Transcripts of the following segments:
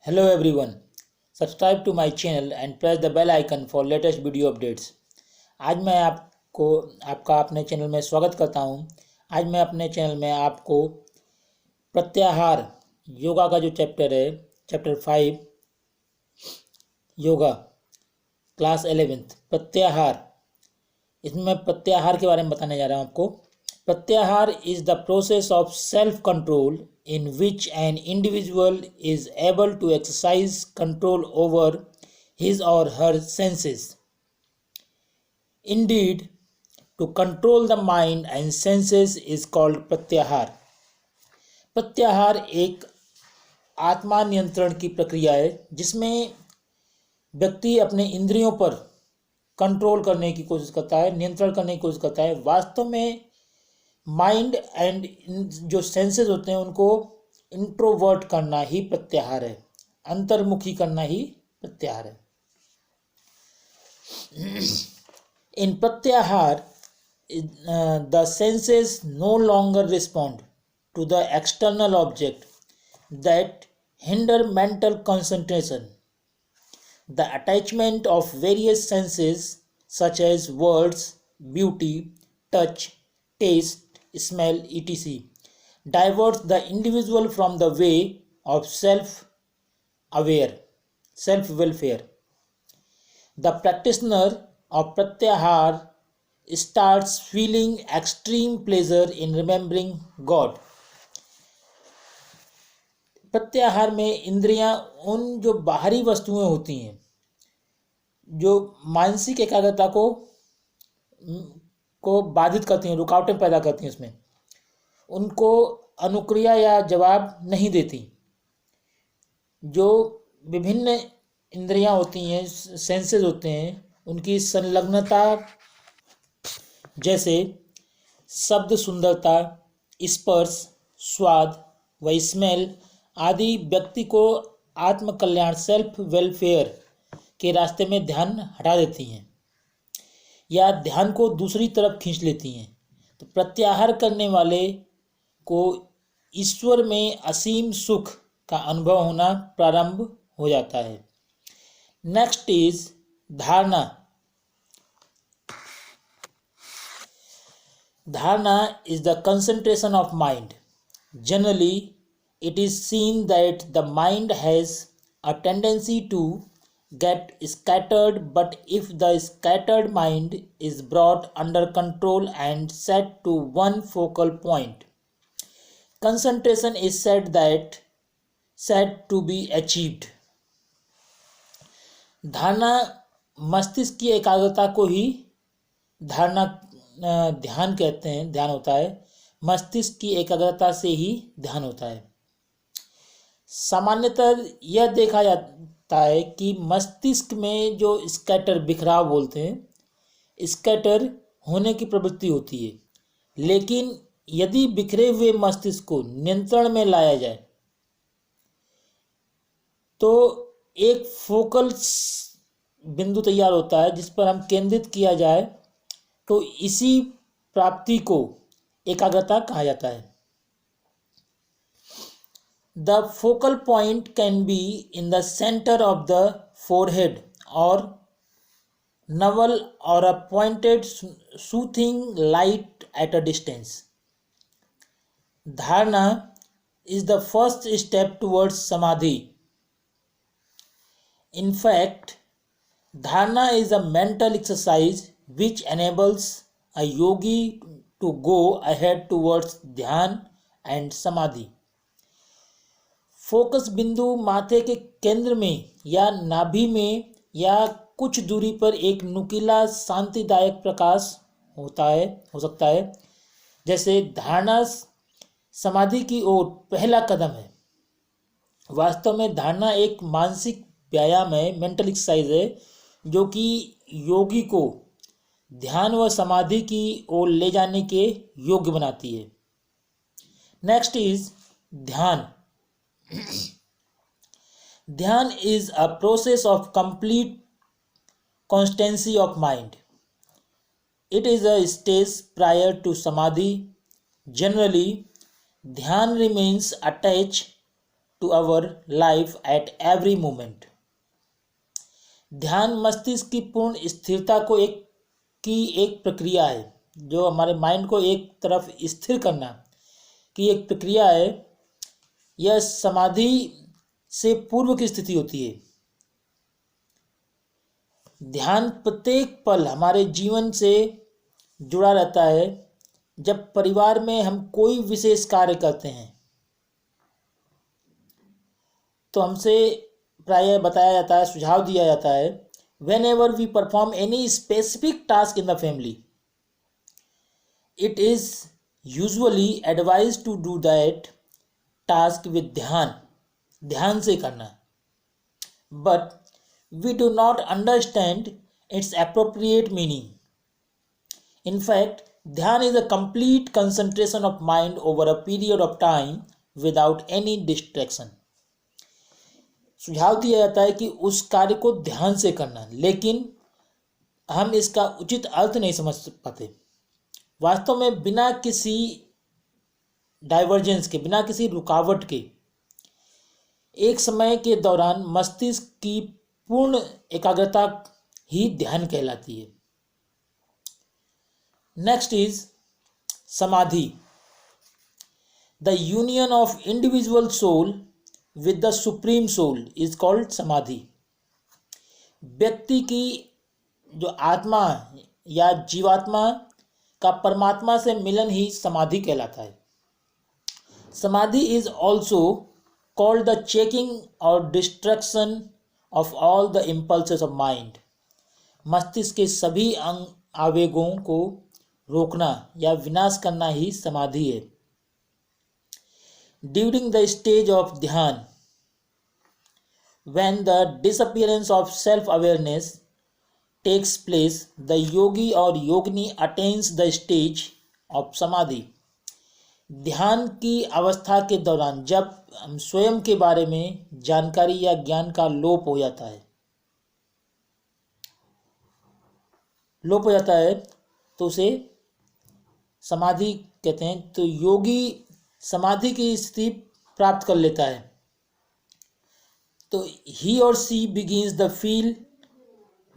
Hello everyone. Subscribe to my channel and press the bell icon for latest video updates. आज मैं आपका अपने channel में स्वागत करता हूं। आज मैं अपने चैनल में आपको प्रत्याहार योगा का जो चैप्टर है, चैप्टर 5 योगा क्लास 11th प्रत्याहार, इसमें प्रत्याहार के बारे में बताने जा रहा हूं आपको। प्रत्याहार is the process of self-control in which an individual is able to exercise control over his or her senses. Indeed, to control the mind and senses is called प्रत्याहार। प्रत्याहार एक आत्मा नियंत्रण की प्रक्रिया है जिसमें व्यक्ति अपने इंद्रियों पर कंट्रोल करने की कोशिश करता है, नियंत्रण करने की कोशिश करता है। वास्तव में माइंड एंड जो सेंसेस होते हैं उनको इंट्रोवर्ट करना ही प्रत्याहार है, अंतर्मुखी करना ही प्रत्याहार है। In pratyahara the senses no longer respond to the external object that hinder mental concentration. The attachment of various senses such as words, beauty, touch, taste, smell, etc. diverts the individual from the way of self-welfare. The practitioner of pratyahar starts feeling extreme pleasure in remembering God. प्रत्याहार में इंद्रियां उन जो बाहरी वस्तुएं होती हैं जो मानसिक एकाग्रता को बाधित करती हैं, रुकावटें पैदा करती हैं, उसमें उनको अनुक्रिया या जवाब नहीं देती। जो विभिन्न इंद्रियां होती हैं, सेंसेस होते हैं, उनकी संलग्नता जैसे शब्द, सुंदरता, स्पर्श, स्वाद व स्मेल आदि व्यक्ति को आत्मकल्याण, सेल्फ वेलफेयर के रास्ते में ध्यान हटा देती हैं या ध्यान को दूसरी तरफ खींच लेती हैं। तो प्रत्याहार करने वाले को ईश्वर में असीम सुख का अनुभव होना प्रारंभ हो जाता है। Next is dharana. Dharana is the concentration of mind. Generally it is seen that the mind has a tendency to get scattered, but if the scattered mind is brought under control and set to one focal point, concentration is said to be achieved. धारणा मस्तिष्क की एकाग्रता को ही धारणा ध्यान कहते हैं, ध्यान होता है। मस्तिष्क की एकाग्रता से ही ध्यान होता है। सामान्यतः यह देखा जाता है कि मस्तिष्क में जो स्कैटर, बिखराव बोलते हैं, स्कैटर होने की प्रवृत्ति होती है। लेकिन यदि बिखरे हुए मस्तिष्क को नियंत्रण में लाया जाए तो एक फोकल बिंदु तैयार होता है जिस पर हम केंद्रित किया जाए, तो इसी प्राप्ति को एकाग्रता कहा जाता है। The focal point can be in the center of the forehead or navel or a pointed soothing light at a distance. Dharana is the first step towards samadhi. In fact, dharana is a mental exercise which enables a yogi to go ahead towards dhyan and samadhi. Focus बिंदु माथे के केंद्र में या नाभि में या कुछ दूरी पर एक नुकीला शांतिदायक प्रकाश हो सकता है। जैसे धारणा समाधि की ओर पहला कदम है। वास्तव में धारणा एक मानसिक व्यायाम है, मेंटल एक्सरसाइज है, जो कि योगी को ध्यान व समाधि की ओर ले जाने के योग्य बनाती है। नेक्स्ट इज ध्यान। Dhyan is a process of complete constancy of mind. It is a stage prior to samadhi. Generally, dhyan remains attached to our life at every moment. ध्यान मस्तिष्क की पूर्ण स्थिरता को एक प्रक्रिया है, जो हमारे माइंड को एक तरफ स्थिर करना की एक प्रक्रिया है। यह समाधि से पूर्व की स्थिति होती है। ध्यान प्रत्येक पल हमारे जीवन से जुड़ा रहता है। जब परिवार में हम कोई विशेष कार्य करते हैं तो हमसे प्रायः बताया जाता है, सुझाव दिया जाता है, whenever we perform any specific task in the family, it is usually advise to do that task with ध्यान से करना। But we do not understand its appropriate meaning. In fact, ध्यान is a complete concentration of mind over a period of time without any distraction. सुझाव दिया जाता है कि उस कार्य को ध्यान से करना, लेकिन हम इसका उचित अर्थ नहीं समझ पाते। वास्तव में बिना किसी डाइवर्जेंस के, बिना किसी रुकावट के, एक समय के दौरान मस्तिष्क की पूर्ण एकाग्रता ही ध्यान कहलाती है। Next is Samadhi. The union of individual soul with the supreme soul is called Samadhi. व्यक्ति की जो आत्मा या जीवात्मा का परमात्मा से मिलन ही समाधि कहलाता है। Samadhi is also called the checking or destruction of all the impulses of mind. मस्तिष्क के सभी आवेगों को रोकना या विनाश करना ही समाधि है। During the stage of dhyan, when the disappearance of self awareness takes place, the yogi or yogini attains the stage of samadhi. ध्यान की अवस्था के दौरान जब हम स्वयं के बारे में जानकारी या ज्ञान का लोप हो जाता है तो उसे समाधि कहते हैं। तो योगी समाधि की स्थिति प्राप्त कर लेता है तो he or she begins the feel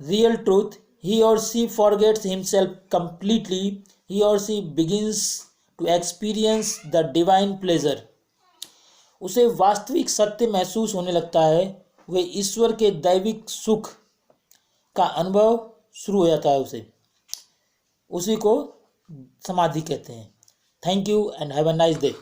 real truth, he or she forgets himself completely, he or she begins to experience the divine pleasure. उसे वास्तविक सत्य महसूस होने लगता है, वह ईश्वर के दैविक सुख का अनुभव शुरू हो जाता है। उसी को समाधि कहते हैं। Thank you and have a nice day.